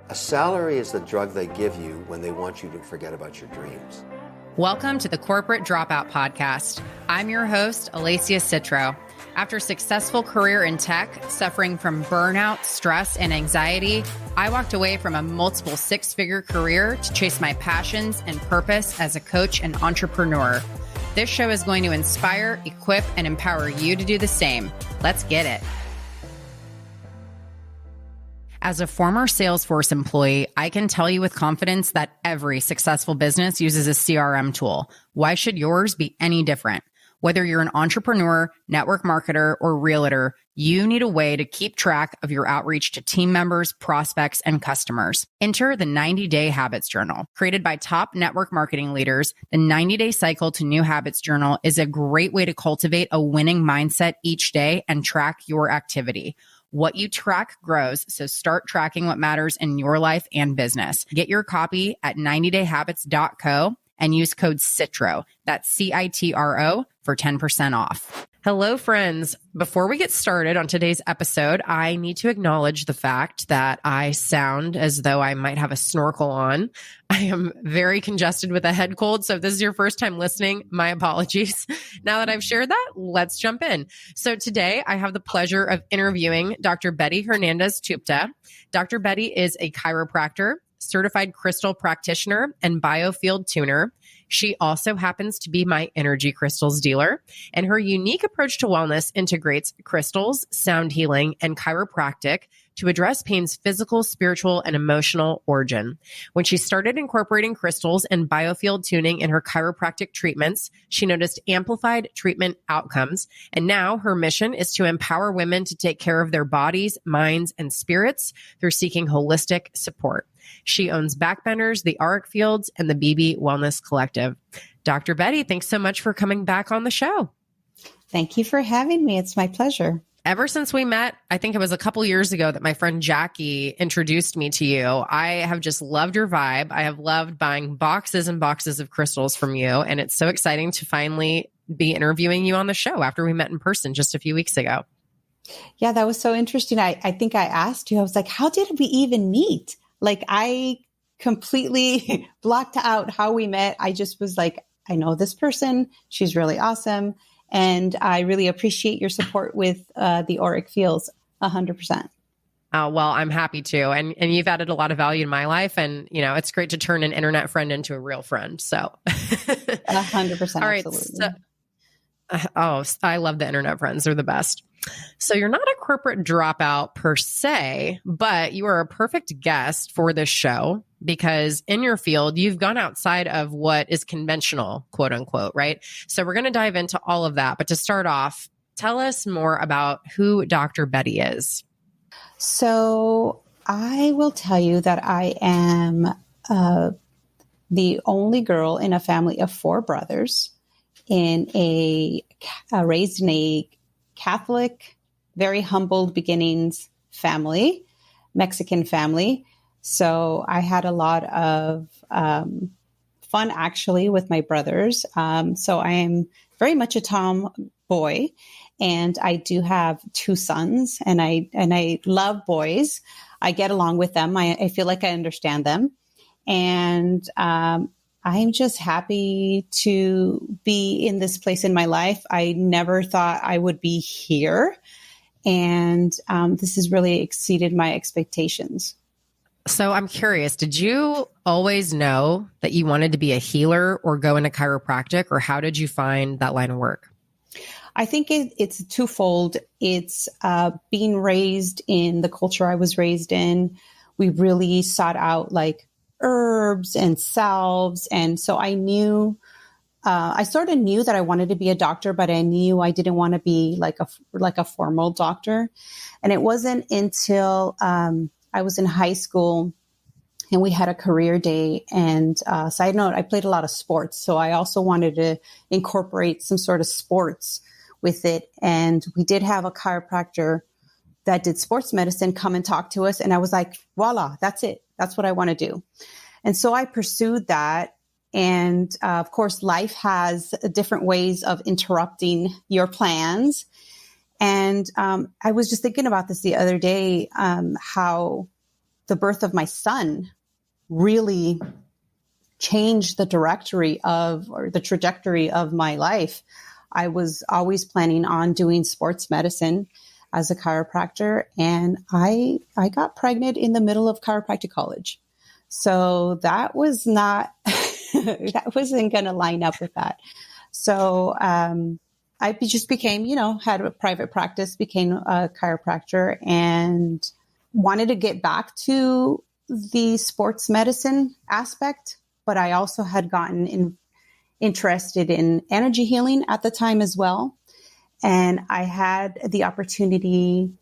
A salary is the drug they give you when they want you to forget about your dreams. Welcome to the Corporate Dropout Podcast. I'm your host, Alacia Citro. After a successful career in tech, suffering from burnout, stress, and anxiety, I walked away from a multiple six-figure career to chase my passions and purpose as a coach and entrepreneur. This show is going to inspire, equip, and empower you to do the same. Let's get it. As a former Salesforce employee, I can tell you with confidence that every successful business uses a CRM tool. Why should yours be any different? Whether you're an entrepreneur, network marketer, or realtor, you need a way to keep track of your outreach to team members, prospects, and customers. Enter the 90-Day Habits Journal. Created by top network marketing leaders, the 90-Day Cycle to New Habits Journal is a great way to cultivate a winning mindset each day and track your activity. What you track grows, so start tracking what matters in your life and business. Get your copy at 90dayhabits.co and use code CITRO, that's CITRO, for 10% off. Hello, friends. Before we get started on today's episode, I need to acknowledge the fact that I sound as though I might have a snorkel on. I am very congested with a head cold, so if this is your first time listening, my apologies. Now that I've shared that, let's jump in. So today, I have the pleasure of interviewing Dr. Betty Hernandez-Tupta. Dr. Betty is a chiropractor, certified crystal practitioner, and biofield tuner. She also happens to be my energy crystals dealer, and her unique approach to wellness integrates crystals, sound healing, and chiropractic to address pain's physical, spiritual, and emotional origin. When she started incorporating crystals and biofield tuning in her chiropractic treatments, she noticed amplified treatment outcomes, and now her mission is to empower women to take care of their bodies, minds, and spirits through seeking holistic support. She owns Backbenders, the Auric Fields, and the BB Wellness Collective. Dr. Betty, thanks so much for coming back on the show. Thank you for having me. It's my pleasure. Ever since we met, I think it was a couple years ago that my friend Jackie introduced me to you. I have just loved your vibe. I have loved buying boxes and boxes of crystals from you. And it's so exciting to finally be interviewing you on the show after we met in person just a few weeks ago. Yeah, that was so interesting. I think I asked you, I was like, how did we even meet? Like, I completely blocked out how we met. I just was like, I know this person. She's really awesome. And I really appreciate your support with the Auric Fields, 100%. Oh, well, I'm happy to. And you've added a lot of value in my life. And, you know, it's great to turn an internet friend into a real friend. So 100%. All right. So, I love the internet friends. They're the best. So you're not a corporate dropout per se, but you are a perfect guest for this show because in your field, you've gone outside of what is conventional, quote unquote, right? So we're going to dive into all of that. But to start off, tell us more about who Dr. Betty is. So I will tell you that I am the only girl in a family of 4 brothers raised in a Catholic, very humbled beginnings family, Mexican family. So I had a lot of fun actually with my brothers. So I am very much a tomboy, and I do have 2 sons, and I love boys. I get along with them. I feel like I understand them, and I'm just happy to be in this place in my life. I never thought I would be here. And this has really exceeded my expectations. So I'm curious, did you always know that you wanted to be a healer or go into chiropractic, or how did you find that line of work? I think it's twofold. It's being raised in the culture I was raised in. We really sought out like herbs and salves. And so I knew, I sort of knew that I wanted to be a doctor, but I knew I didn't want to be like a formal doctor. And it wasn't until I was in high school and we had a career day. And side note, I played a lot of sports. So I also wanted to incorporate some sort of sports with it. And we did have a chiropractor that did sports medicine come and talk to us. And I was like, voila, that's it. That's what I want to do. And so I pursued that. And of course, life has different ways of interrupting your plans. And I was just thinking about this the other day, how the birth of my son really changed the trajectory of my life. I was always planning on doing sports medicine as a chiropractor, and I got pregnant in the middle of chiropractic college. So that was not, that wasn't going to line up with that. So I just became, had a private practice, became a chiropractor, and wanted to get back to the sports medicine aspect. But I also had gotten interested in energy healing at the time as well. And I had the opportunity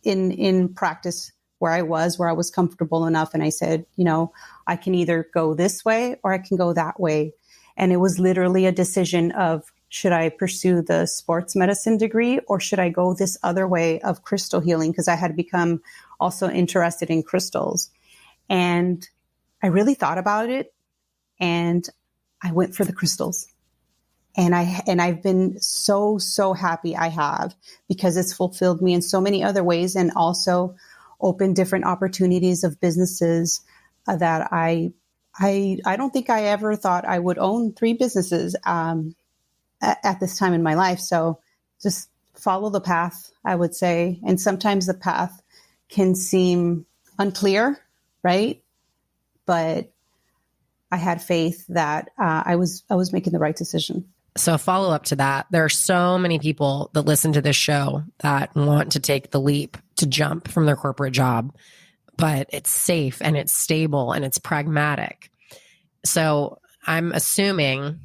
in practice where I was comfortable enough. And I said, I can either go this way or I can go that way. And it was literally a decision of, should I pursue the sports medicine degree or should I go this other way of crystal healing? Because I had become also interested in crystals. And I really thought about it and I went for the crystals. And I've been so happy I have, because it's fulfilled me in so many other ways and also opened different opportunities of businesses that I don't think I ever thought I would own 3 businesses at this time in my life. So just follow the path, I would say. And sometimes the path can seem unclear, right? But I had faith that I was making the right decision. So follow up to that. There are so many people that listen to this show that want to take the leap to jump from their corporate job, but it's safe and it's stable and it's pragmatic. So I'm assuming,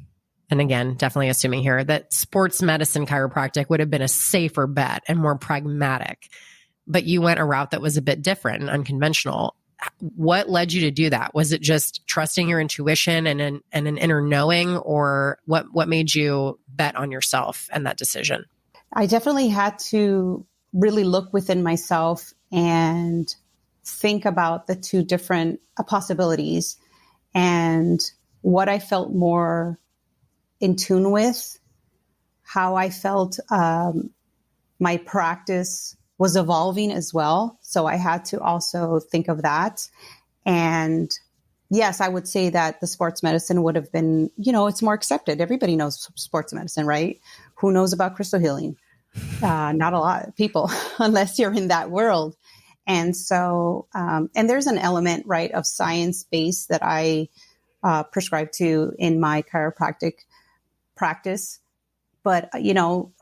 and again, definitely assuming here, that sports medicine chiropractic would have been a safer bet and more pragmatic, but you went a route that was a bit different and unconventional. What led you to do that? Was it just trusting your intuition and an inner knowing, or what made you bet on yourself and that decision? I definitely had to really look within myself and think about the 2 different possibilities and what I felt more in tune with, how I felt my practice was evolving as well. So I had to also think of that. And yes, I would say that the sports medicine would have been, it's more accepted. Everybody knows sports medicine, right? Who knows about crystal healing? Not a lot of people, unless you're in that world. And so, and there's an element, right, of science-based that I prescribe to in my chiropractic practice. But,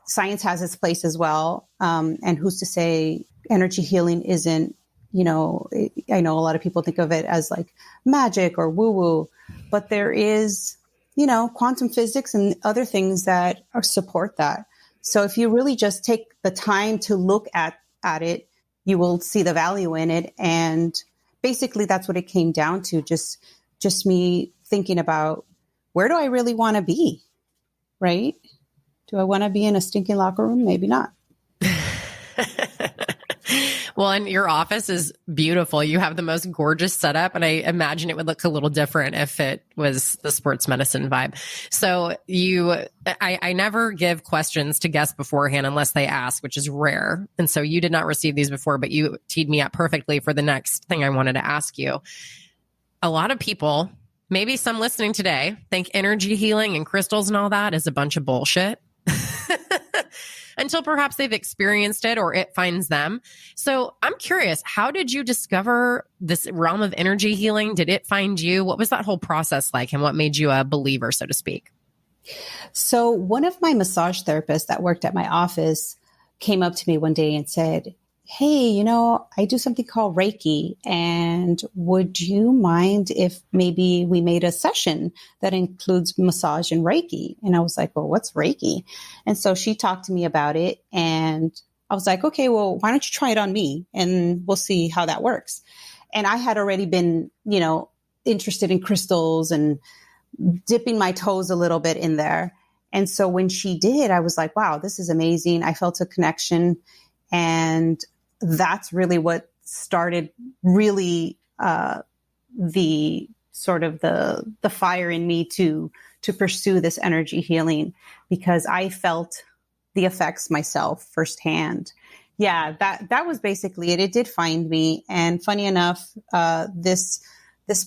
science has its place as well. And who's to say energy healing isn't, I know a lot of people think of it as like magic or woo-woo, but there is, quantum physics and other things that support that. So if you really just take the time to look at it, you will see the value in it. And basically that's what it came down to. Just me thinking about, where do I really want to be? Right? Do I want to be in a stinking locker room? Maybe not. Well, and your office is beautiful. You have the most gorgeous setup, and I imagine it would look a little different if it was the sports medicine vibe. So I never give questions to guests beforehand unless they ask, which is rare. And so you did not receive these before, but you teed me up perfectly for the next thing I wanted to ask you. A lot of people, maybe some listening today, think energy healing and crystals and all that is a bunch of bullshit. Until perhaps they've experienced it or it finds them. So I'm curious, how did you discover this realm of energy healing? Did it find you? What was that whole process like, and what made you a believer, so to speak? So one of my massage therapists that worked at my office came up to me one day and said, hey, I do something called Reiki, and would you mind if maybe we made a session that includes massage and Reiki? And I was like, well, what's Reiki? And so she talked to me about it, and I was like, okay, well, why don't you try it on me and we'll see how that works. And I had already been, interested in crystals and dipping my toes a little bit in there. And so when she did, I was like, wow, this is amazing. I felt a connection. And that's really what started really the sort of the fire in me to pursue this energy healing, because I felt the effects myself firsthand. Yeah, that was basically it. It did find me. And funny enough, this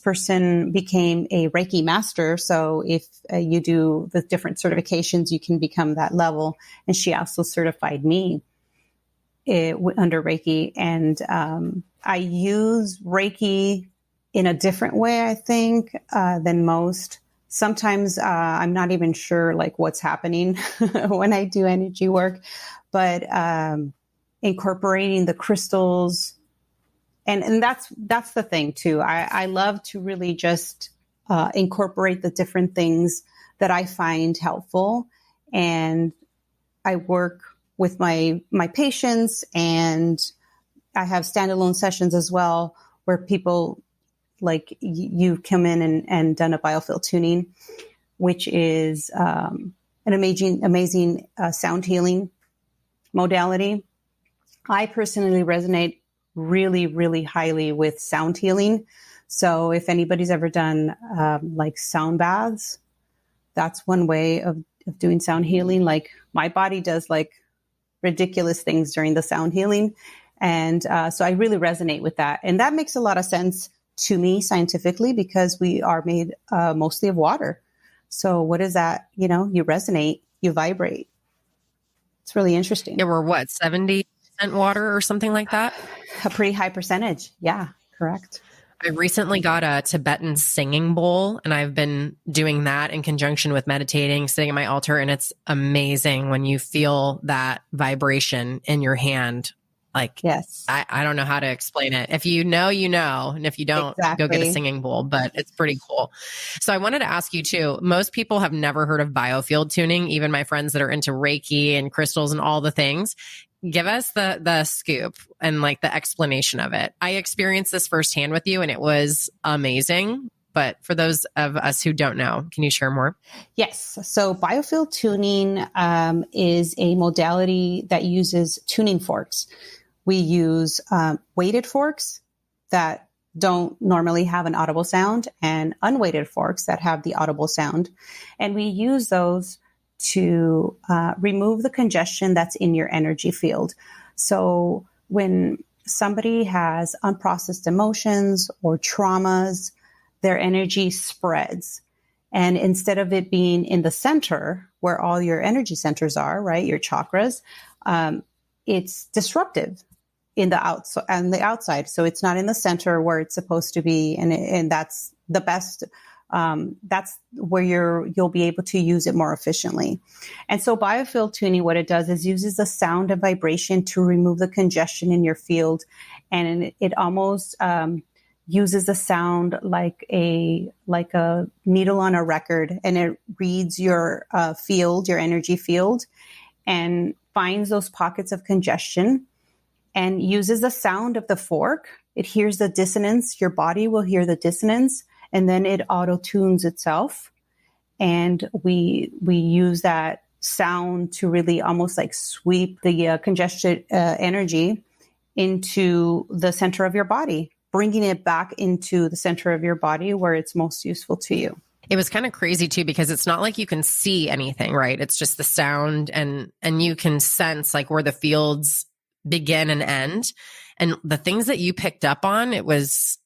person became a Reiki master. So if you do the different certifications, you can become that level. And she also certified me under Reiki. And I use Reiki in a different way, I think, than most. Sometimes I'm not even sure like what's happening when I do energy work, but incorporating the crystals. And that's the thing too. I love to really just incorporate the different things that I find helpful. And I work with my patients, and I have standalone sessions as well where people like you've come in and done a biofield tuning, which is an amazing sound healing modality. I personally resonate really, really highly with sound healing. So if anybody's ever done like sound baths, that's one way of doing sound healing. Like my body does like ridiculous things during the sound healing. And so I really resonate with that. And that makes a lot of sense to me scientifically because we are made mostly of water. So what is that? You know, you resonate, you vibrate. It's really interesting. Yeah, we're what, 70% water or something like that? A pretty high percentage. Yeah, correct. I recently got a Tibetan singing bowl, and I've been doing that in conjunction with meditating, sitting at my altar. And it's amazing when you feel that vibration in your hand. Like, yes, I don't know how to explain it. If you know, you know. And if you don't, exactly. Go get a singing bowl, but it's pretty cool. So I wanted to ask you too, most people have never heard of biofield tuning, even my friends that are into Reiki and crystals and all the things. Give us the scoop and like the explanation of it. I experienced this firsthand with you and it was amazing. But for those of us who don't know, can you share more? Yes. So biofield tuning is a modality that uses tuning forks. We use weighted forks that don't normally have an audible sound and unweighted forks that have the audible sound. And we use those to remove the congestion that's in your energy field. So when somebody has unprocessed emotions or traumas, their energy spreads. And instead of it being in the center where all your energy centers are, right, your chakras, it's disruptive in the outside. So it's not in the center where it's supposed to be. And that's the best. That's where you'll be able to use it more efficiently. And so biofield tuning, what it does is uses the sound and vibration to remove the congestion in your field. And it almost uses the sound like a needle on a record, and it reads your field, your energy field, and finds those pockets of congestion and uses the sound of the fork. It hears the dissonance. Your body will hear the dissonance, and then it auto-tunes itself. And we use that sound to really almost like sweep the congested energy into the center of your body, bringing it back into the center of your body where it's most useful to you. It was kind of crazy too, because it's not like you can see anything, right? It's just the sound and you can sense like where the fields begin and end. And the things that you picked up on, it was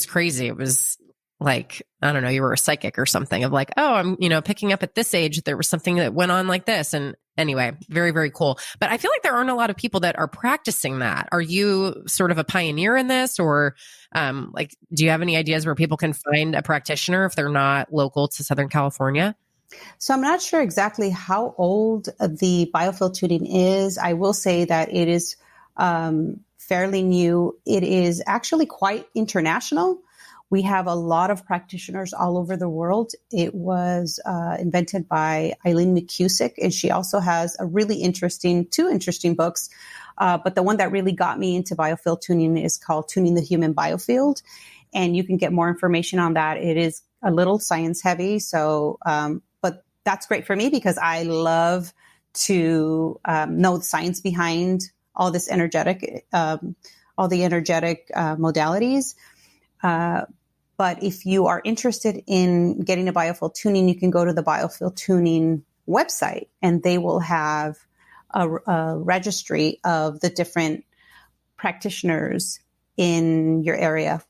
crazy. It was like, I don't know, you were a psychic or something of like, oh, I'm, picking up at this age, there was something that went on like this. And anyway, very, very cool. But I feel like there aren't a lot of people that are practicing that. Are you sort of a pioneer in this, or do you have any ideas where people can find a practitioner if they're not local to Southern California? So I'm not sure exactly how old the biofield tuning is. I will say that it is fairly new. It is actually quite international. We have a lot of practitioners all over the world. It was invented by Eileen McCusick, and she also has a really two interesting books. But the one that really got me into biofield tuning is called Tuning the Human Biofield. And you can get more information on that. It is a little science heavy. So, but that's great for me because I love to know the science behind all this energetic modalities. But if you are interested in getting a biofield tuning, you can go to the biofield tuning website, and they will have a registry of the different practitioners in your area.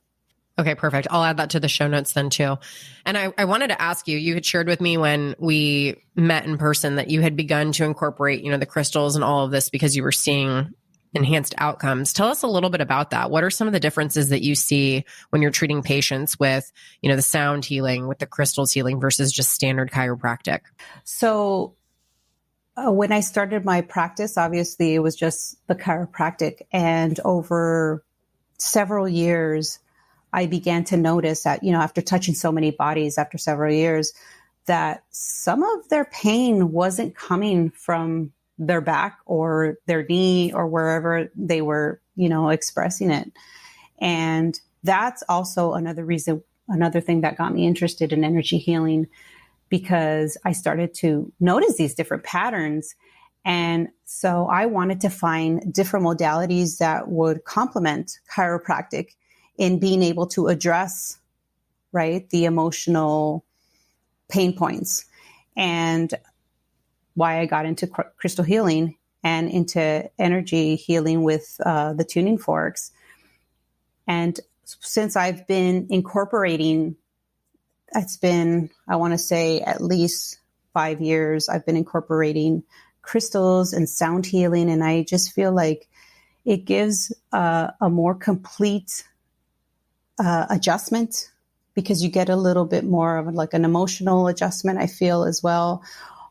Okay, perfect. I'll add that to the show notes then too. And I wanted to ask you, you had shared with me when we met in person that you had begun to incorporate, the crystals and all of this because you were seeing enhanced outcomes. Tell us a little bit about that. What are some of the differences that you see when you're treating patients with, the sound healing, with the crystals healing versus just standard chiropractic? So when I started my practice, obviously it was just the chiropractic. And over several years, I began to notice that, after touching so many bodies after several years, that some of their pain wasn't coming from their back or their knee or wherever they were, expressing it. And that's also another thing that got me interested in energy healing, because I started to notice these different patterns. And so I wanted to find different modalities that would complement chiropractic in being able to address, right, the emotional pain points. And why I got into crystal healing and into energy healing with the tuning forks. And since I've been incorporating, it's been, I want to say at least 5 years, I've been incorporating crystals and sound healing. And I just feel like it gives a more complete adjustment, because you get a little bit more of like an emotional adjustment, I feel, as well.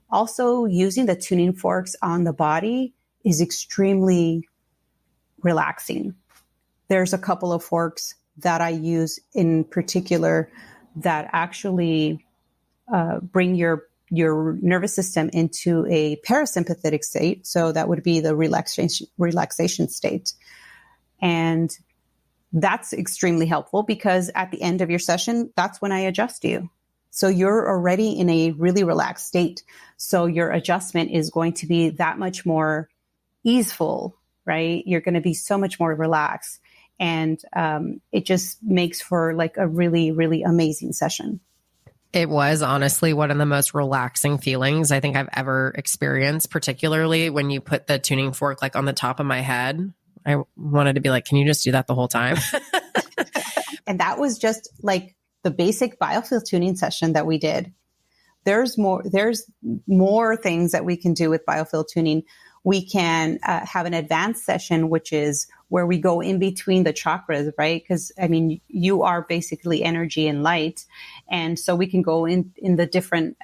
Also, using the tuning forks on the body is extremely relaxing. There's a couple of forks that I use in particular that actually bring your nervous system into a parasympathetic state. So that would be the relaxation state. And that's extremely helpful, because at the end of your session, that's when I adjust you. So you're already in a really relaxed state. So your adjustment is going to be that much more easeful, right? You're going to be so much more relaxed. And it just makes for like a really, really amazing session. It was honestly one of the most relaxing feelings I think I've ever experienced, particularly when you put the tuning fork like on the top of my head. I wanted to be like, can you just do that the whole time? And that was just like the basic biofield tuning session that we did. There's more things that we can do with biofield tuning. We can have an advanced session, which is where we go in between the chakras, right? Because you are basically energy and light. And so we can go in the different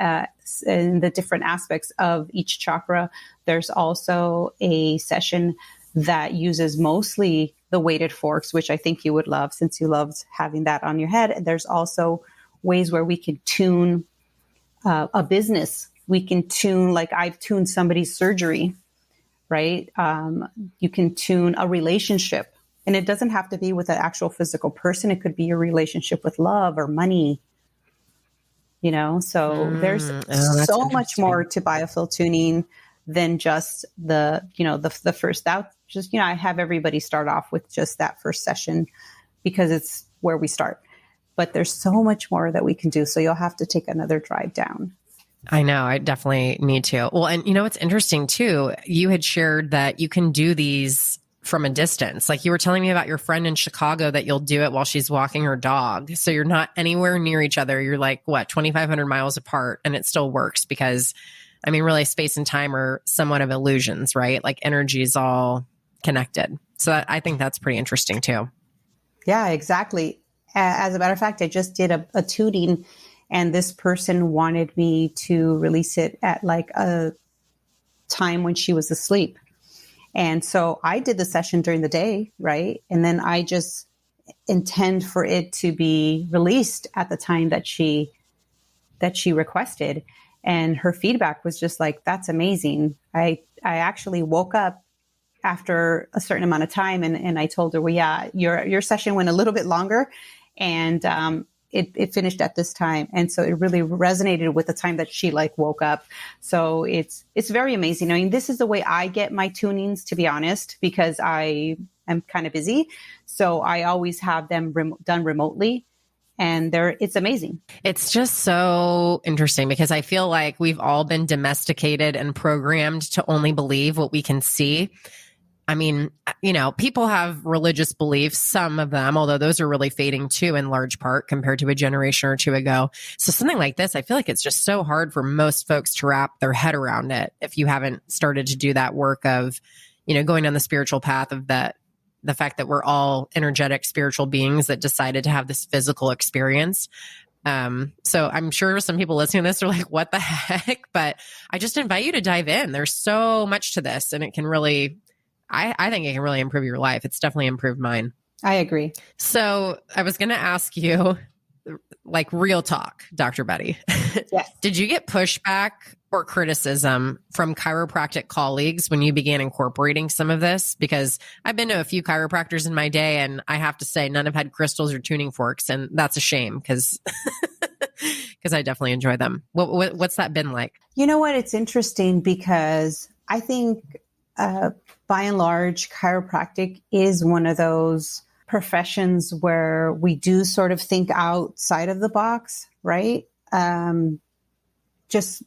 aspects of each chakra. There's also a session that uses mostly the weighted forks, which I think you would love since you loved having that on your head. And there's also ways where we can tune a business. We can tune, like I've tuned somebody's surgery, right? You can tune a relationship, and it doesn't have to be with an actual physical person. It could be your relationship with love or money, so there's so much more to biofield tuning than just the first out. Just, I have everybody start off with just that first session because it's where we start. But there's so much more that we can do. So you'll have to take another drive down. I know. I definitely need to. Well, and what's interesting too, you had shared that you can do these from a distance. Like you were telling me about your friend in Chicago that you'll do it while she's walking her dog. So you're not anywhere near each other. You're like, 2,500 miles apart, and it still works because really space and time are somewhat of illusions, right? Like energy is all connected. So I think that's pretty interesting too. Yeah, exactly. As a matter of fact, I just did a tuning, and this person wanted me to release it at like a time when she was asleep. And so I did the session during the day, right? And then I just intend for it to be released at the time that she requested. And her feedback was just like, that's amazing. I actually woke up after a certain amount of time, and I told her, well, yeah, your session went a little bit longer, and it finished at this time. And so it really resonated with the time that she woke up. So it's very amazing. This is the way I get my tunings, to be honest, because I am kind of busy. So I always have them done remotely. and it's amazing. It's just so interesting because I feel like we've all been domesticated and programmed to only believe what we can see. I mean, people have religious beliefs, some of them, although those are really fading too, in large part compared to a generation or two ago. So something like this, I feel like it's just so hard for most folks to wrap their head around it if you haven't started to do that work of, going on the spiritual path of the fact that we're all energetic spiritual beings that decided to have this physical experience. So I'm sure some people listening to this are like, what the heck? But I just invite you to dive in. There's so much to this, and it can really, I think it can really improve your life. It's definitely improved mine. I agree. So I was going to ask you, like, real talk, Dr. Betty. Yes. Did you get pushback or criticism from chiropractic colleagues when you began incorporating some of this? Because I've been to a few chiropractors in my day, and I have to say none have had crystals or tuning forks. And that's a shame because I definitely enjoy them. What's that been like? You know what? It's interesting because I think by and large, chiropractic is one of those professions where we do sort of think outside of the box, right? Just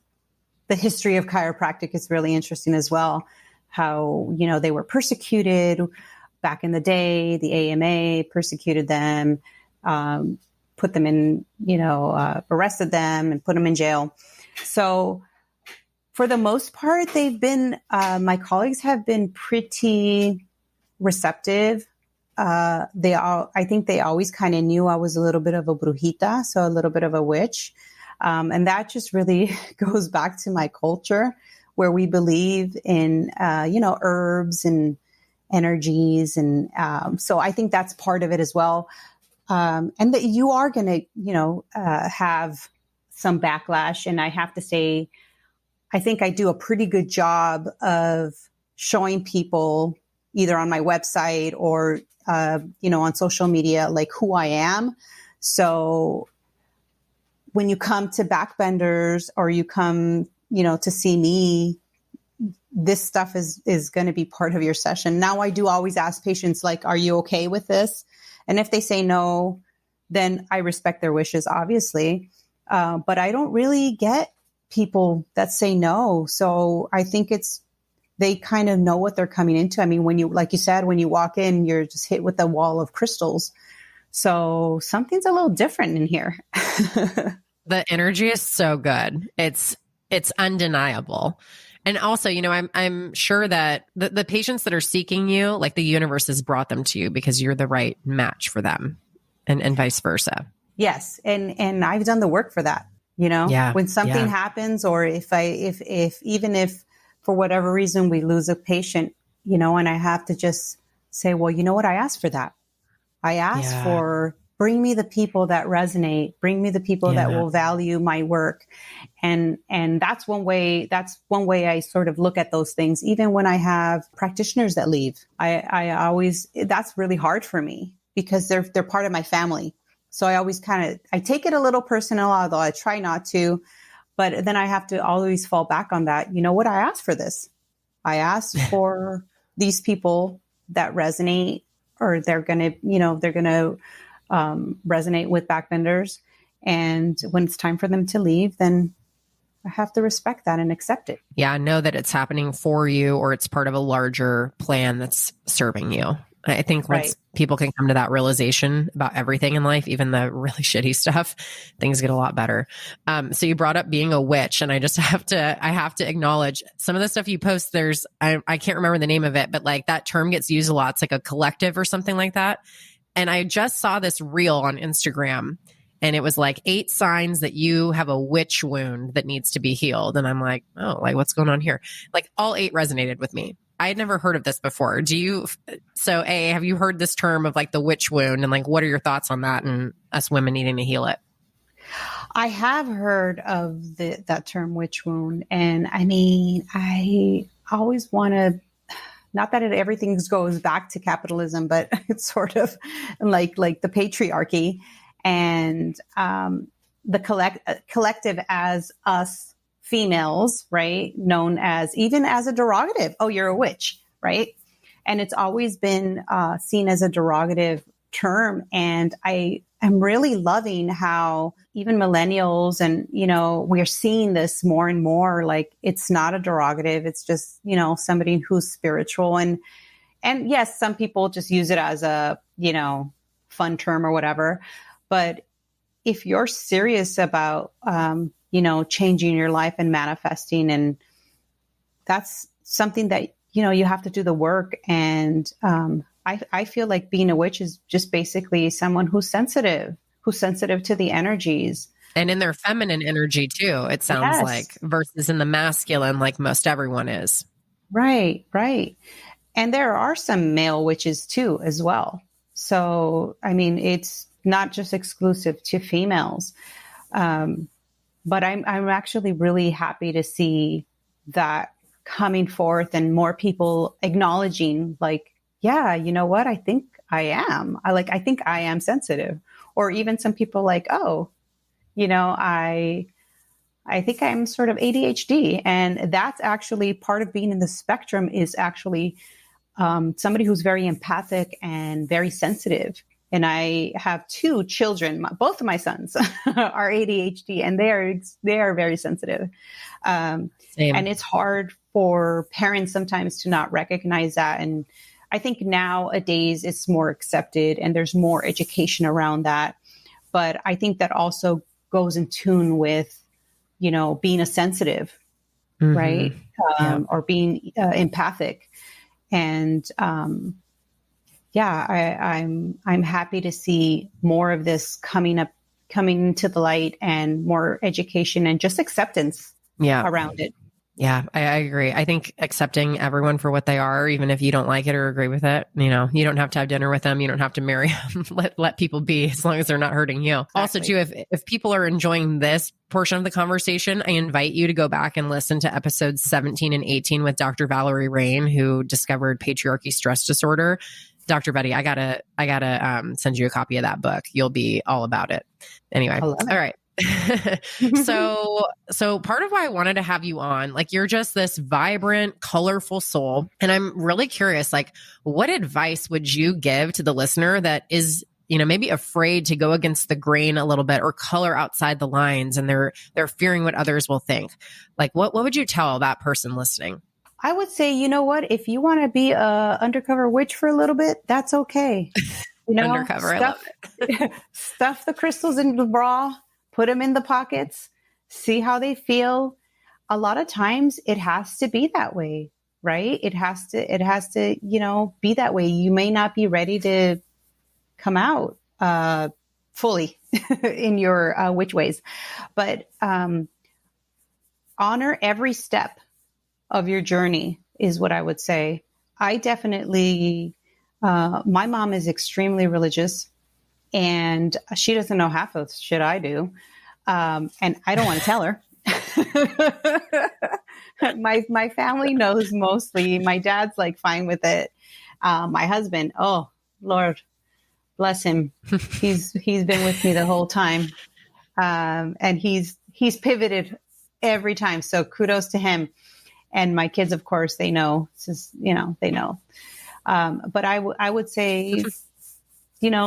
the history of chiropractic is really interesting as well. How, they were persecuted back in the day. The AMA persecuted them, put them in, arrested them and put them in jail. So for the most part, they've been, my colleagues have been pretty receptive. I think they always kind of knew I was a little bit of a brujita, so a little bit of a witch. And that just really goes back to my culture where we believe in, herbs and energies. And so I think that's part of it as well. And that you are going to, have some backlash. And I have to say, I think I do a pretty good job of showing people either on my website or, on social media, like who I am. So when you come to backbenders or you come, to see me, this stuff is going to be part of your session. Now, I do always ask patients, like, are you okay with this? And if they say no, then I respect their wishes, obviously. But I don't really get people that say no. So I think they kind of know what they're coming into. I mean, like you said, when you walk in, you're just hit with a wall of crystals. So something's a little different in here. The energy is so good. It's undeniable. And also, I'm sure that the patients that are seeking you, like the universe has brought them to you because you're the right match for them and vice versa. Yes. And I've done the work for that, when something happens, or if even if for whatever reason we lose a patient, and I have to just say, well, you know what? I asked for that. I asked for, bring me the people that resonate, bring me the people that will value my work. And that's one way I sort of look at those things. Even when I have practitioners that leave, I always, that's really hard for me because they're part of my family. So I always I take it a little personal, although I try not to, but then I have to always fall back on that. You know what? I asked for this. I asked for these people that resonate, or they're going to resonate with backbenders. And when it's time for them to leave, then I have to respect that and accept it. Yeah. Know that it's happening for you, or it's part of a larger plan that's serving you. I think once people can come to that realization about everything in life, even the really shitty stuff, things get a lot better. So you brought up being a witch, and I just have to acknowledge some of the stuff you post. I can't remember the name of it, but like that term gets used a lot. It's like a collective or something like that. And I just saw this reel on Instagram, and it was like 8 signs that you have a witch wound that needs to be healed. And I'm like, oh, like what's going on here? Like all 8 resonated with me. I had never heard of this before. Have you heard this term of like the witch wound, and like, what are your thoughts on that and us women needing to heal it? I have heard of that term witch wound. And I mean, I always want to, not that everything goes back to capitalism, but it's sort of like the patriarchy and the collective as us females, right? Known as, even as a derogative. Oh, you're a witch, right? And it's always been seen as a derogative term. And I am really loving how even millennials and, we're seeing this more and more, like it's not a derogative. It's just, somebody who's spiritual. And yes, some people just use it as a, fun term or whatever. But if you're serious about, changing your life and manifesting, and that's something that, you have to do the work. And I feel like being a witch is just basically someone who's sensitive to the energies. And in their feminine energy too, it sounds like, versus in the masculine, like most everyone is. Right, right. And there are some male witches too, as well. So, I mean, it's not just exclusive to females. But I'm actually really happy to see that coming forth and more people acknowledging, like, yeah, you know what? I think I am. I think I am sensitive. Or even some people like, oh, I think I'm sort of ADHD. And that's actually part of being in the spectrum, is actually somebody who's very empathic and very sensitive. And I have 2 children. Both of my sons are ADHD, and they are very sensitive. And it's hard for parents sometimes to not recognize that. And I think nowadays it's more accepted and there's more education around that. But I think that also goes in tune with, being a sensitive, right? Or being empathic. And I'm happy to see more of this coming to the light, and more education and just acceptance around it. Yeah, I agree. I think accepting everyone for what they are, even if you don't like it or agree with it, you don't have to have dinner with them. You don't have to marry them. Let people be, as long as they're not hurting you. Exactly. Also, too, if people are enjoying this portion of the conversation, I invite you to go back and listen to episodes 17 and 18 with Dr. Valerie Rain, who discovered patriarchy stress disorder. Dr. Betty, I gotta send you a copy of that book. You'll be all about it. Anyway, all right. So part of why I wanted to have you on, like, you're just this vibrant, colorful soul. And I'm really curious, like, what advice would you give to the listener that is, maybe afraid to go against the grain a little bit, or color outside the lines, and they're fearing what others will think? Like, what would you tell that person listening? I would say, you know what, if you want to be a undercover witch for a little bit, that's okay. Undercover, I love it. Stuff the crystals in the bra. Put them in the pockets, see how they feel. A lot of times it has to be that way, right? It has to, be that way. You may not be ready to come out fully in your witch ways, but honor every step of your journey is what I would say. I definitely, my mom is extremely religious. And she doesn't know half of the shit I do. And I don't want to tell her. My family knows mostly. My dad's like fine with it. My husband, oh Lord, bless him. He's been with me the whole time. And he's pivoted every time. So kudos to him. And my kids, of course, they know. It's just, they know. But I would say,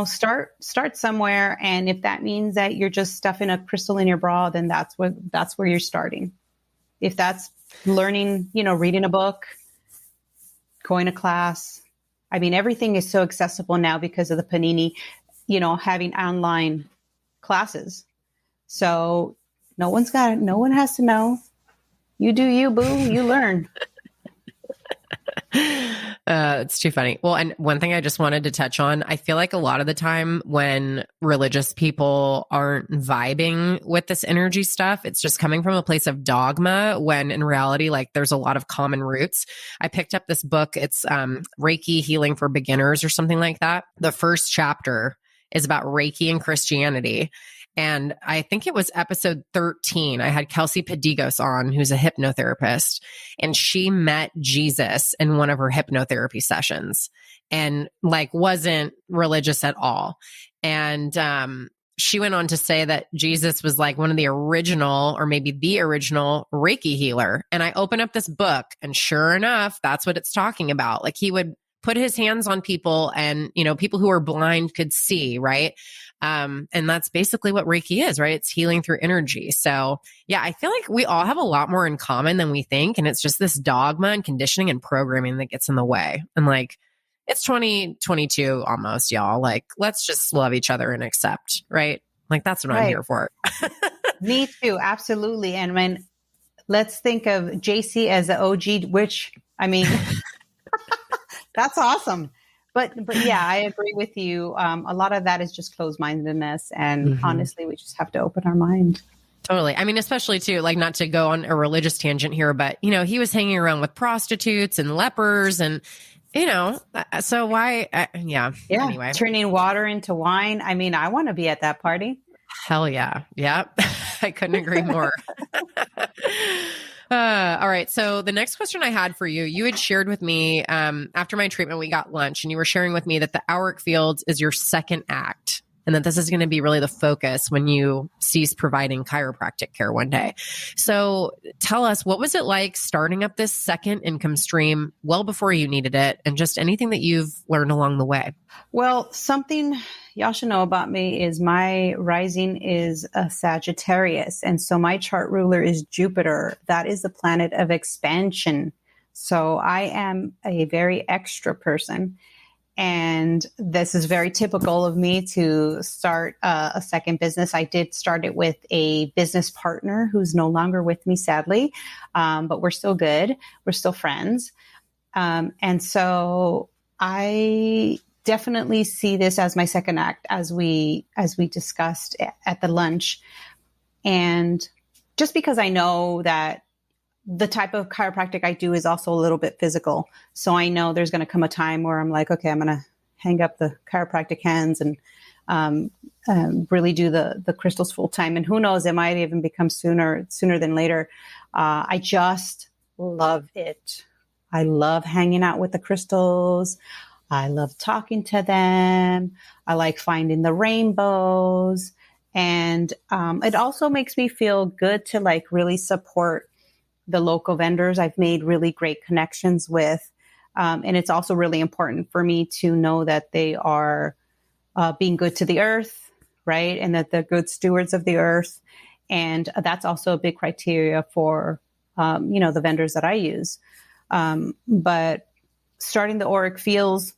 start somewhere. And if that means that you're just stuffing a crystal in your bra, then that's where you're starting. If that's learning, reading a book, going to class. I mean, everything is so accessible now because of the Panini, having online classes. So no one has to know. You do you, boo, you learn. It's too funny. Well, and one thing I just wanted to touch on, I feel like a lot of the time when religious people aren't vibing with this energy stuff, it's just coming from a place of dogma, when in reality, like, there's a lot of common roots. I picked up this book. It's Reiki Healing for Beginners or something like that. The first chapter is about Reiki and Christianity. And I think it was episode 13. I had Kelsey Padigos on, who's a hypnotherapist, and she met Jesus in one of her hypnotherapy sessions, and wasn't religious at all. And she went on to say that Jesus was like one of the original, or maybe the original Reiki healer. And I open up this book, and sure enough, that's what it's talking about. Like, he would put his hands on people, and, people who are blind could see, right? And that's basically what Reiki is, right? It's healing through energy. So yeah, I feel like we all have a lot more in common than we think. And it's just this dogma and conditioning and programming that gets in the way. And like, it's 2022 almost, y'all. Like, let's just love each other and accept, right? Like, that's what I'm here for. Me too. Absolutely. And let's think of JC as the OG, which, I mean, that's awesome. But yeah, I agree with you. A lot of that is just closed-mindedness. And honestly, we just have to open our mind. Totally. I mean, especially too, like, not to go on a religious tangent here, but, he was hanging around with prostitutes and lepers and, so why? Yeah. Anyway. Turning water into wine. I mean, I want to be at that party. Hell yeah. Yeah. I couldn't agree more. All right. So the next question I had for you, you had shared with me, after my treatment, we got lunch, and you were sharing with me that the auric fields is your second act, and that this is going to be really the focus when you cease providing chiropractic care one day. So tell us, what was it like starting up this second income stream well before you needed it, and just anything that you've learned along the way? Well, something y'all should know about me is my rising is a Sagittarius. And so my chart ruler is Jupiter. That is the planet of expansion. So I am a very extra person. And this is very typical of me to start a second business. I did start it with a business partner who's no longer with me, sadly, but we're still good. We're still friends. And so I definitely see this as my second act, as we discussed at the lunch. And just because I know that the type of chiropractic I do is also a little bit physical. So I know there's going to come a time where I'm like, okay, I'm going to hang up the chiropractic hands and really do the crystals full time. And who knows, it might even become sooner than later. I just love it. I love hanging out with the crystals. I love talking to them. I like finding the rainbows. And it also makes me feel good to like really support the local vendors I've made really great connections with. And it's also really important for me to know that they are being good to the earth, right? And that they're good stewards of the earth. And that's also a big criteria for, the vendors that I use. But starting the auric fields,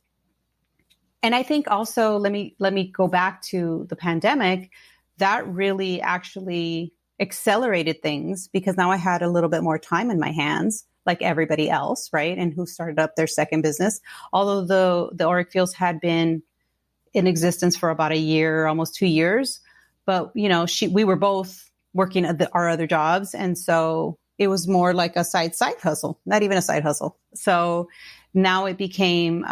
and I think also, let me go back to the pandemic, that really actually accelerated things because now I had a little bit more time in my hands, like everybody else, right? And who started up their second business. Although the auric fields had been in existence for about a year, almost 2 years, but we were both working at our other jobs, and so it was more like a side hustle, not even a side hustle. So now it's become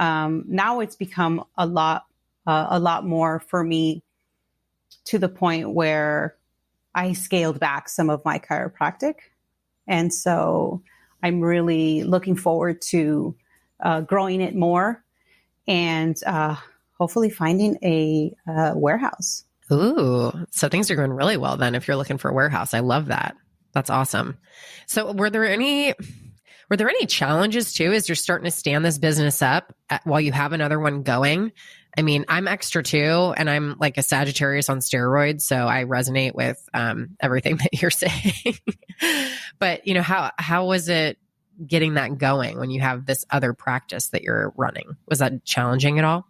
a lot more for me, to the point where I scaled back some of my chiropractic. And so I'm really looking forward to growing it more and hopefully finding a warehouse. Ooh, so things are going really well then if you're looking for a warehouse. I love that. That's awesome. So were there any challenges too as you're starting to stand this business up while you have another one going? I mean, I'm extra too, and I'm like a Sagittarius on steroids, so I resonate with everything that you're saying. But how was it getting that going when you have this other practice that you're running? Was that challenging at all?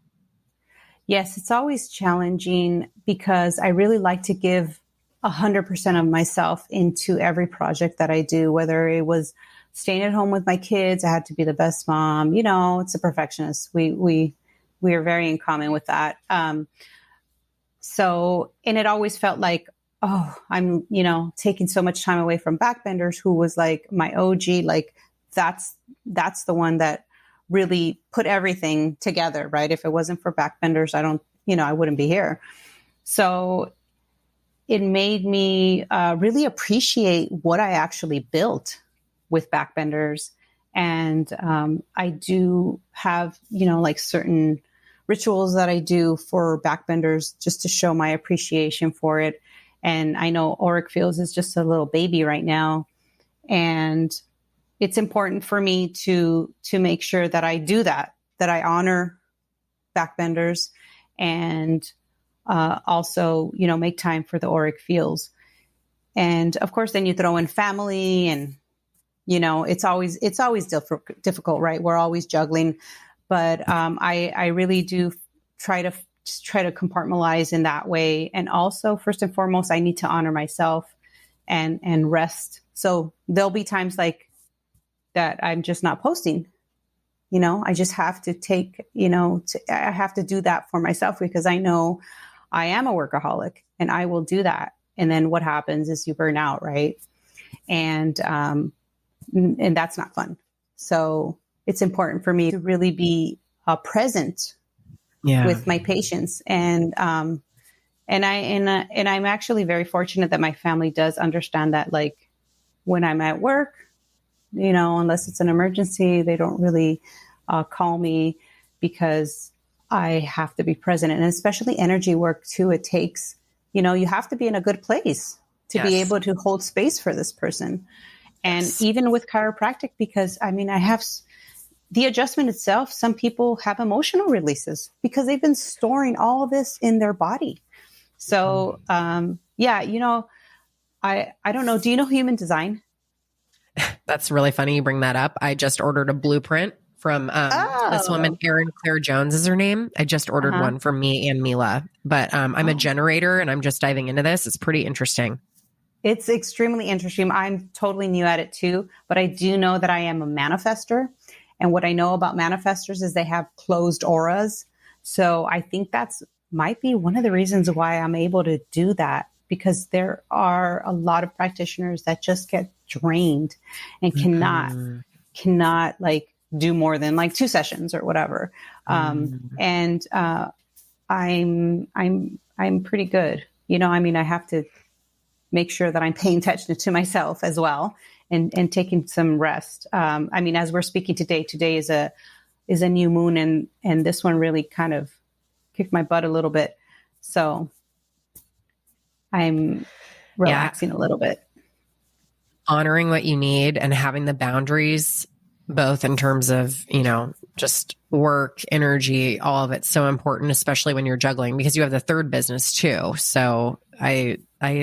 Yes, it's always challenging because I really like to give 100% of myself into every project that I do, whether it was staying at home with my kids. I had to be the best mom. It's a perfectionist. We are very in common with that. So, and it always felt like, oh, I'm, taking so much time away from backbenders, who was like my OG, like that's the one that really put everything together, right? If it wasn't for backbenders, I wouldn't be here. So it made me really appreciate what I actually built with backbenders. And I do have, like certain rituals that I do for backbenders just to show my appreciation for it. And I know auric fields is just a little baby right now. And it's important for me to make sure that I do that that I honor backbenders and also, make time for the auric fields. And of course, then you throw in family and, it's always difficult, right? We're always juggling, but I really do try to compartmentalize in that way. And also, first and foremost, I need to honor myself and rest. So there'll be times like that I'm just not posting. I just have to I have to do that for myself because I know I am a workaholic and I will do that. And then what happens is you burn out, right? And that's not fun. So it's important for me to really be present with my patients. And I'm actually very fortunate that my family does understand that, like, when I'm at work, unless it's an emergency, they don't really call me because I have to be present. And especially energy work too, it takes, you have to be in a good place to be able to hold space for this person. And even with chiropractic, because I have the adjustment itself, some people have emotional releases because they've been storing all this in their body. So, I don't know. Do you know human design? That's really funny you bring that up. I just ordered a blueprint from this woman, Erin Claire Jones is her name. I just ordered one for me and Mila, but I'm a generator and I'm just diving into this. It's pretty interesting. It's extremely interesting. I'm totally new at it too, but I do know that I am a manifester. And what I know about manifestors is they have closed auras. So I think that's might be one of the reasons why I'm able to do that, because there are a lot of practitioners that just get drained and cannot like do more than like 2 sessions or whatever. And I'm pretty good. I have to make sure that I'm paying attention to myself as well and taking some rest. As we're speaking today is a new moon and this one really kind of kicked my butt a little bit. So I'm relaxing a little bit. Honoring what you need and having the boundaries, both in terms of, just work, energy, all of it's so important, especially when you're juggling, because you have the third business too. So I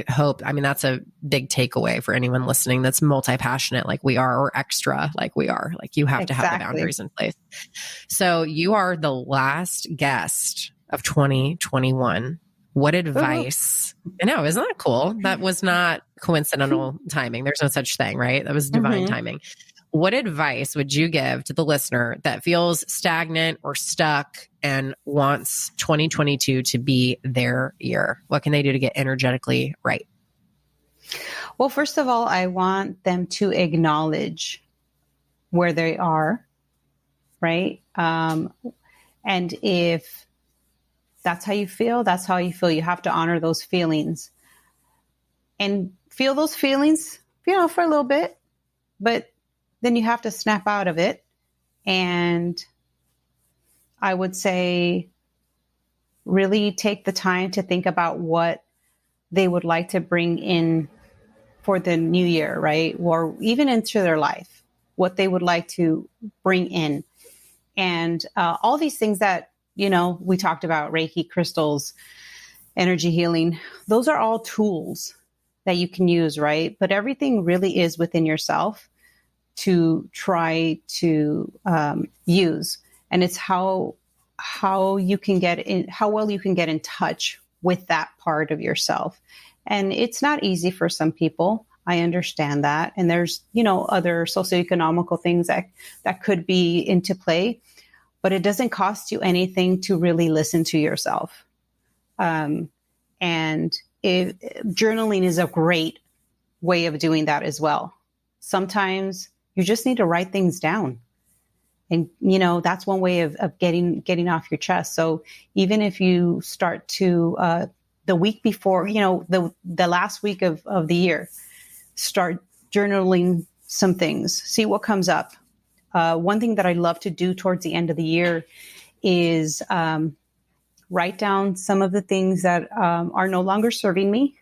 hope, that's a big takeaway for anyone listening that's multi-passionate like we are, or extra like we are. Like, you have to have the boundaries in place. So you are the last guest of 2021. What advice? I know, isn't that cool? That was not coincidental timing. There's no such thing, right? That was divine timing. What advice would you give to the listener that feels stagnant or stuck and wants 2022 to be their year? What can they do to get energetically right? Well, first of all, I want them to acknowledge where they are, right? And if that's how you feel, that's how you feel. You have to honor those feelings and feel those feelings, for a little bit, but then you have to snap out of it. And I would say really take the time to think about what they would like to bring in for the new year, right? Or even into their life, what they would like to bring in. And all these things that, we talked about, Reiki, crystals, energy healing, those are all tools that you can use, right? But everything really is within yourself to try to use. And it's how you can get in, how well you can get in touch with that part of yourself. And it's not easy for some people. I understand that. And there's, other socioeconomical things that could be into play, but it doesn't cost you anything to really listen to yourself. And journaling is a great way of doing that as well. Sometimes you just need to write things down. And, that's one way of getting off your chest. So even if you start to, the week before, the last week of the year, start journaling some things, see what comes up. One thing that I love to do towards the end of the year is write down some of the things that are no longer serving me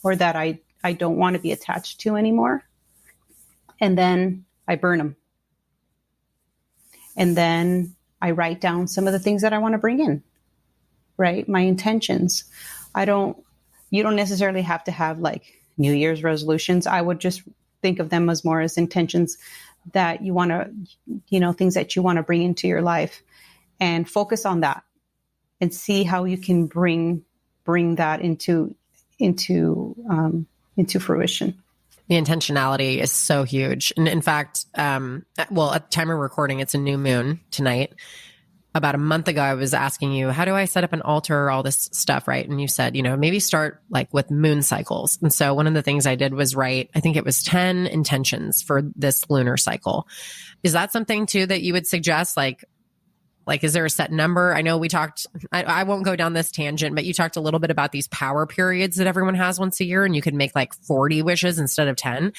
or that I don't want to be attached to anymore. And then I burn them. And then I write down some of the things that I want to bring in, right? My intentions. You don't necessarily have to have like New Year's resolutions. I would just think of them as more as intentions that you want to, things that you want to bring into your life, and focus on that and see how you can bring that into fruition. The intentionality is so huge. And in fact, at the time of recording, it's a new moon tonight. About a month ago, I was asking you, how do I set up an altar, all this stuff, right? And you said, maybe start like with moon cycles. And so one of the things I did was write, I think it was 10 intentions for this lunar cycle. Is that something too that you would suggest? Like, is there a set number? I know we talked, I won't go down this tangent, but you talked a little bit about these power periods that everyone has once a year, and you could make like 40 wishes instead of 10.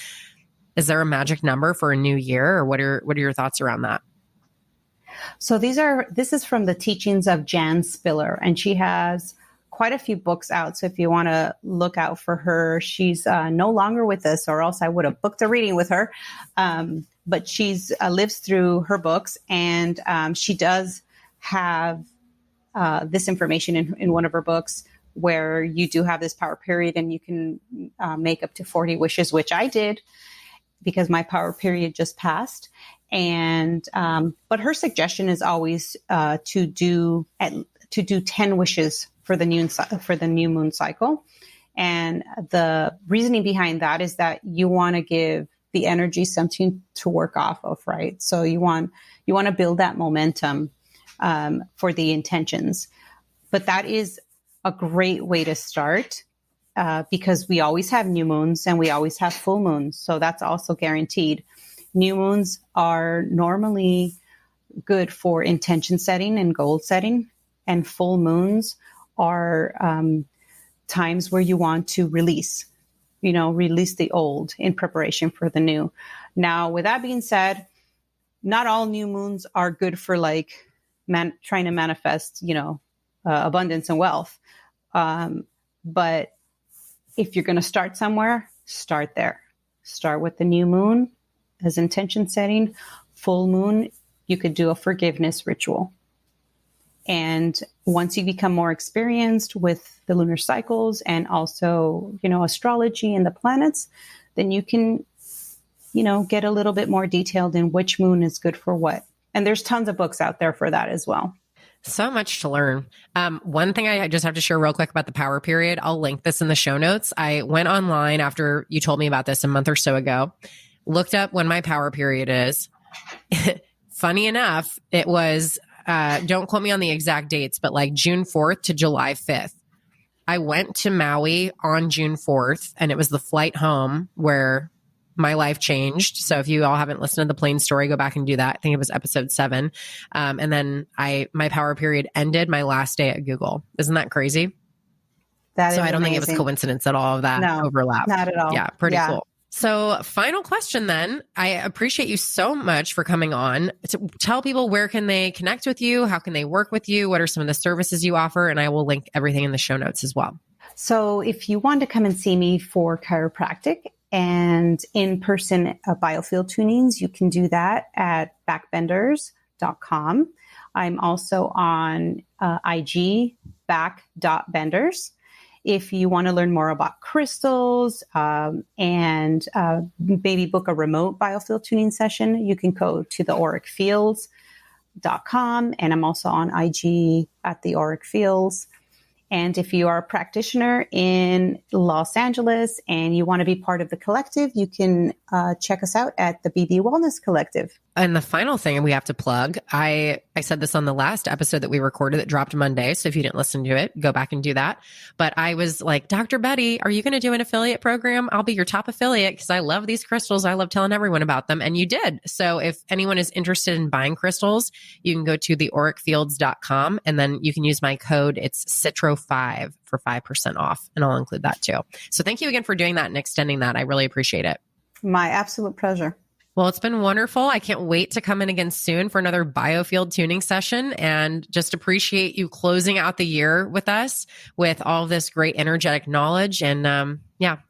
Is there a magic number for a new year, or what are your thoughts around that? So this is from the teachings of Jan Spiller, and she has quite a few books out. So if you want to look out for her, she's no longer with us, or else I would have booked a reading with her. But she's lives through her books, and she does have this information in one of her books where you do have this power period, and you can make up to 40 wishes, which I did because my power period just passed. And but her suggestion is always to do 10 wishes for the new moon cycle. And the reasoning behind that is that you want to give the energy something to work off of, right? So you want to build that momentum for the intentions. But that is a great way to start because we always have new moons and we always have full moons. So that's also guaranteed. New moons are normally good for intention setting and goal setting, and full moons are times where you want to release the old in preparation for the new. Now, with that being said, not all new moons are good for like trying to manifest, abundance and wealth. But if you're going to start somewhere, start there. Start with the new moon as intention setting. Full moon, you could do a forgiveness ritual. And once you become more experienced with the lunar cycles and also, astrology and the planets, then you can, get a little bit more detailed in which moon is good for what. And there's tons of books out there for that as well. So much to learn. One thing I just have to share real quick about the power period, I'll link this in the show notes. I went online after you told me about this a month or so ago, looked up when my power period is. Funny enough, it was, don't quote me on the exact dates, but like June 4th to July 5th. I went to Maui on June 4th, and it was the flight home where my life changed. So if you all haven't listened to the plane story, go back and do that. I think it was episode 7. And then my power period ended my last day at Google. Isn't that crazy? That is so I don't amazing. think it was coincidence at all of that overlap. Not at all. Yeah, pretty cool. So final question then. I appreciate you so much for coming on to tell people where can they connect with you? How can they work with you? What are some of the services you offer? And I will link everything in the show notes as well. So if you want to come and see me for chiropractic and in-person biofield tunings, you can do that at backbenders.com. I'm also on IG, back.benders. If you want to learn more about crystals and maybe book a remote biofield tuning session, you can go to theauricfields.com. And I'm also on IG at the Auric Fields. And if you are a practitioner in Los Angeles and you want to be part of the collective, you can check us out at the BB Wellness Collective. And the final thing we have to plug, I said this on the last episode that we recorded that dropped Monday. So if you didn't listen to it, go back and do that. But I was like, Dr. Betty, are you going to do an affiliate program? I'll be your top affiliate because I love these crystals. I love telling everyone about them. And you did. So if anyone is interested in buying crystals, you can go to theauricfields.com and then you can use my code. It's Citro5 for 5% off. And I'll include that too. So thank you again for doing that and extending that. I really appreciate it. My absolute pleasure. Well, it's been wonderful. I can't wait to come in again soon for another biofield tuning session, and just appreciate you closing out the year with us with all this great energetic knowledge. And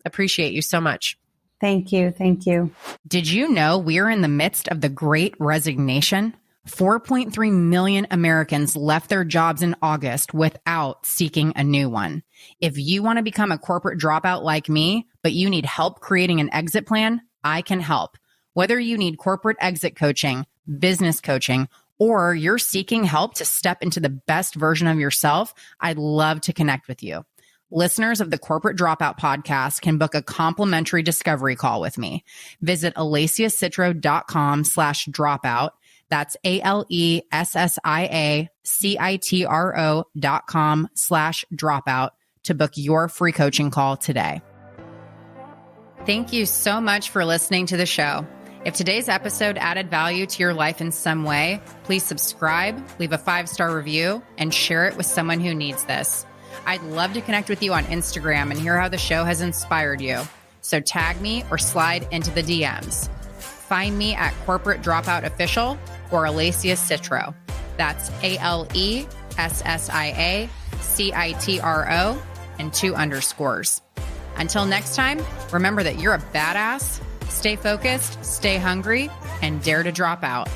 appreciate you so much. Thank you. Thank you. Did you know we're in the midst of the Great Resignation? 4.3 million Americans left their jobs in August without seeking a new one. If you want to become a corporate dropout like me, but you need help creating an exit plan, I can help. Whether you need corporate exit coaching, business coaching, or you're seeking help to step into the best version of yourself, I'd love to connect with you. Listeners of the Corporate Dropout podcast can book a complimentary discovery call with me. Visit alessiacitro.com/dropout. That's ALESSIACITRO.com/dropout to book your free coaching call today. Thank you so much for listening to the show. If today's episode added value to your life in some way, please subscribe, leave a 5-star review, and share it with someone who needs this. I'd love to connect with you on Instagram and hear how the show has inspired you. So tag me or slide into the DMs. Find me at Corporate Dropout Official or Alessia Citro. That's ALESSIACITRO and 2 underscores. Until next time, remember that you're a badass. Stay focused, stay hungry, and dare to drop out.